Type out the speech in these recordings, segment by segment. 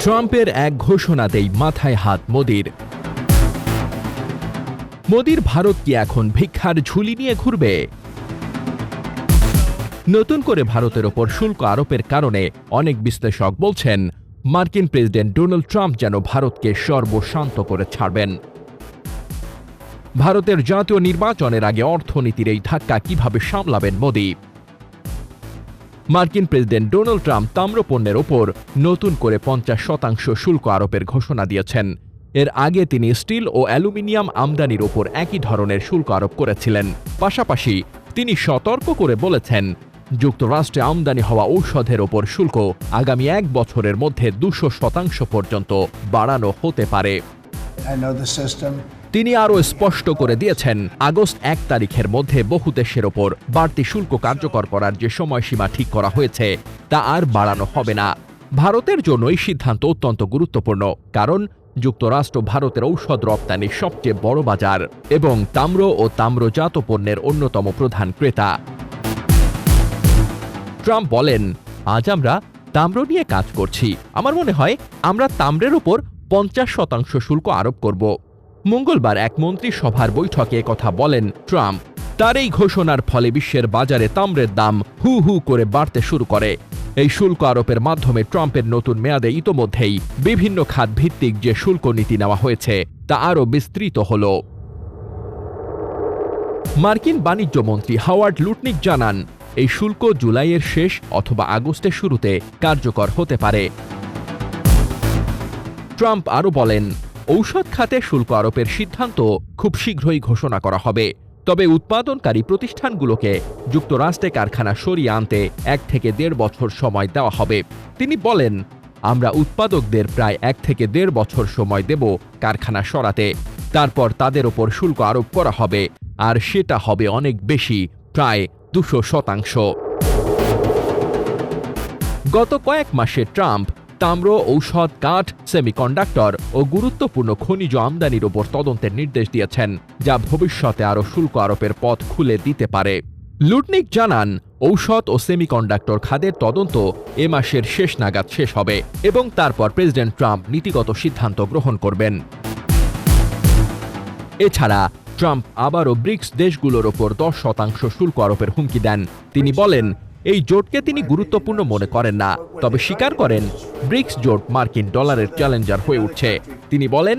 ট্রাম্পের এক ঘোষণাতেই মাথায় হাত মোদির। মোদির ভারত কি এখন ভিক্ষার ঝুলি নিয়ে ঘুরবে? নতুন করে ভারতের ওপর শুল্ক আরোপের কারণে অনেক বিশ্লেষক বলছেন মার্কিন প্রেসিডেন্ট ডোনাল্ড ট্রাম্প যেন ভারতকে সর্বশান্ত করে ছাড়বেন। ভারতের জাতীয় নির্বাচনের আগে অর্থনীতির এই ধাক্কা কিভাবে সামলাবেন মোদি? মার্কিন প্রেসিডেন্ট ডোনাল্ড ট্রাম্প তাম্রপণ্যের ওপর নতুন করে 50% শুল্ক আরোপের ঘোষণা দিয়েছেন। এর আগে তিনি স্টিল ও অ্যালুমিনিয়াম আমদানির ওপর একই ধরনের শুল্ক আরোপ করেছিলেন। পাশাপাশি তিনি সতর্ক করে বলেছেন, যুক্তরাষ্ট্রে আমদানি হওয়া ঔষধের ওপর শুল্ক আগামী 1 বছরের মধ্যে 200% পর্যন্ত বাড়ানো হতে পারে। তিনি আরও স্পষ্ট করে দিয়েছেন, আগস্ট 1 তারিখের মধ্যে বহু দেশের ওপর বাড়তি শুল্ক কার্যকর করার যে সময়সীমা ঠিক করা হয়েছে তা আর বাড়ানো হবে না। ভারতের জন্য এই সিদ্ধান্ত অত্যন্ত গুরুত্বপূর্ণ, কারণ যুক্তরাষ্ট্র ভারতের ঔষধ রপ্তানির সবচেয়ে বড় বাজার এবং তাম্র ও তাম্রজাত পণ্যের অন্যতম প্রধান ক্রেতা। ট্রাম্প বলেন, আজ আমরা তাম্র নিয়ে কাজ করছি। আমার মনে হয় আমরা তাম্রের ওপর 50% শুল্ক আরোপ করব। মঙ্গলবার এক মন্ত্রিসভার বৈঠকে কথা বলেন ট্রাম্প। তার এই ঘোষণার ফলে বিশ্বের বাজারে তাম্রের দাম হু হু করে বাড়তে শুরু করে। এই শুল্ক আরোপের মাধ্যমে ট্রাম্পের নতুন মেয়াদে ইতোমধ্যেই বিভিন্ন খাত ভিত্তিক যে শুল্ক নীতি নেওয়া হয়েছে তা আরও বিস্তৃত হল। মার্কিন বাণিজ্য মন্ত্রী হাওয়ার্ড লুটনিক জানান, এই শুল্ক জুলাইয়ের শেষ অথবা আগস্টের শুরুতে কার্যকর হতে পারে। ট্রাম্প আরও বলেন, ঔষধ খাতে শুল্ক আরোপের সিদ্ধান্ত খুব শীঘ্রই ঘোষণা করা হবে, তবে উৎপাদনকারী প্রতিষ্ঠানগুলোকে যুক্তরাষ্ট্রে কারখানা সরিয়ে আনতে 1 থেকে 1.5 বছর সময় দেওয়া হবে। তিনি বলেন, আমরা উৎপাদকদের প্রায় 1 থেকে 1.5 বছর সময় দেব কারখানা সরাতে, তারপর তাদের ওপর শুল্ক আরোপ করা হবে, আর সেটা হবে অনেক বেশি, প্রায় 200%। গত কয়েক মাসে ট্রাম্প তাম্র, ঔষধ, কাঠ, সেমিকন্ডাক্টর ও গুরুত্বপূর্ণ খনিজ আমদানির ওপর তদন্তের নির্দেশ দিয়েছেন, যা ভবিষ্যতে আরও শুল্ক আরোপের পথ খুলে দিতে পারে। লুটনিক জানান, ঔষধ ও সেমিকন্ডাক্টর খাতের তদন্ত এ মাসের শেষ নাগাদ শেষ হবে এবং তারপর প্রেসিডেন্ট ট্রাম্প নীতিগত সিদ্ধান্ত গ্রহণ করবেন। এছাড়া ট্রাম্প আবারও ব্রিক্স দেশগুলোর ওপর 10% শুল্ক আরোপের হুমকি দেন। তিনি বলেন, এই জোটকে তিনি গুরুত্বপূর্ণ মনে করেন না, তবে স্বীকার করেন ব্রিক্স জোট মার্কিন ডলারের চ্যালেঞ্জার হয়ে উঠছে। তিনি বলেন,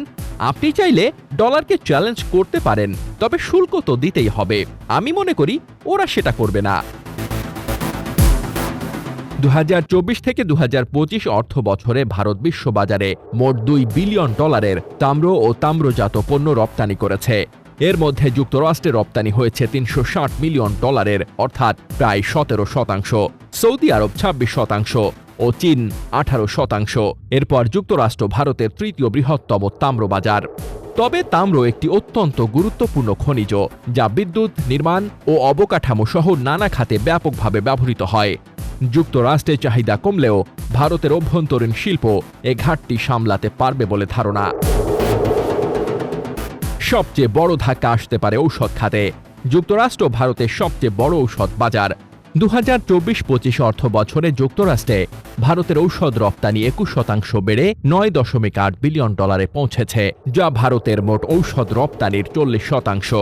আপনি চাইলে ডলারকে চ্যালেঞ্জ করতে পারেন, তবে শুল্ক তো দিতেই হবে। আমি মনে করি ওরা সেটা করবে না। 2024 থেকে 2025 অর্থ বছরে ভারত বিশ্ববাজারে মোট $2 বিলিয়ন তাম্র ও তাম্রজাত পণ্য রপ্তানি করেছে। এর মধ্যে যুক্তরাষ্ট্রে রপ্তানি হয়েছে $360 মিলিয়ন, অর্থাৎ প্রায় 17%, সৌদি আরব 26% ও চীন 18%। এরপর যুক্তরাষ্ট্র ভারতের তৃতীয় বৃহত্তম তাম্র বাজার। তবে তাম্র একটি অত্যন্ত গুরুত্বপূর্ণ খনিজ, যা বিদ্যুৎ, নির্মাণ ও অবকাঠামো সহ নানা খাতে ব্যাপকভাবে ব্যবহৃত হয়। যুক্তরাষ্ট্রে চাহিদা কমলেও ভারতের অভ্যন্তরীণ শিল্প এ ঘাটতি সামলাতে পারবে বলে ধারণা। সবচেয়ে বড় ধাক্কা আসতে পারে ঔষধ খাতে। যুক্তরাষ্ট্র ভারতের সবচেয়ে বড় ঔষধ বাজার। 2024-25 অর্থ বছরে যুক্তরাষ্ট্রে ভারতের ঔষধ রপ্তানি 21% বেড়ে $9.8 বিলিয়ন পৌঁছেছে, যা ভারতের মোট ঔষধ রপ্তানির 40%।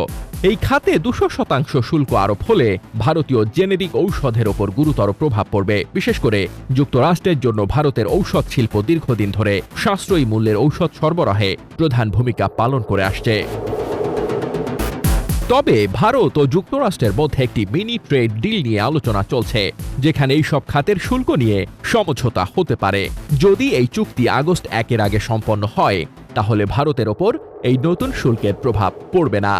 এই খাতে 200% শুল্ক আরোপ হলে ভারতীয় জেনেরিক ঔষধের ওপর গুরুতর প্রভাব পড়বে। বিশেষ করে যুক্তরাষ্ট্রের জন্য ভারতের ঔষধ শিল্প দীর্ঘদিন ধরে সাশ্রয়ী মূল্যের ঔষধ সরবরাহে প্রধান ভূমিকা পালন করে আসছে। তবে ভারত ও যুক্তরাষ্ট্রের মধ্যে একটি মিনি ট্রেড ডিল নিয়ে আলোচনা চলছে, যেখানে এই সব খাতের শুল্ক নিয়ে সমঝোতা হতে পারে। যদি এই চুক্তি আগস্ট 1 আগে সম্পন্ন হয়, তাহলে ভারতের ওপর এই নতুন শুল্কের প্রভাব পড়বে না।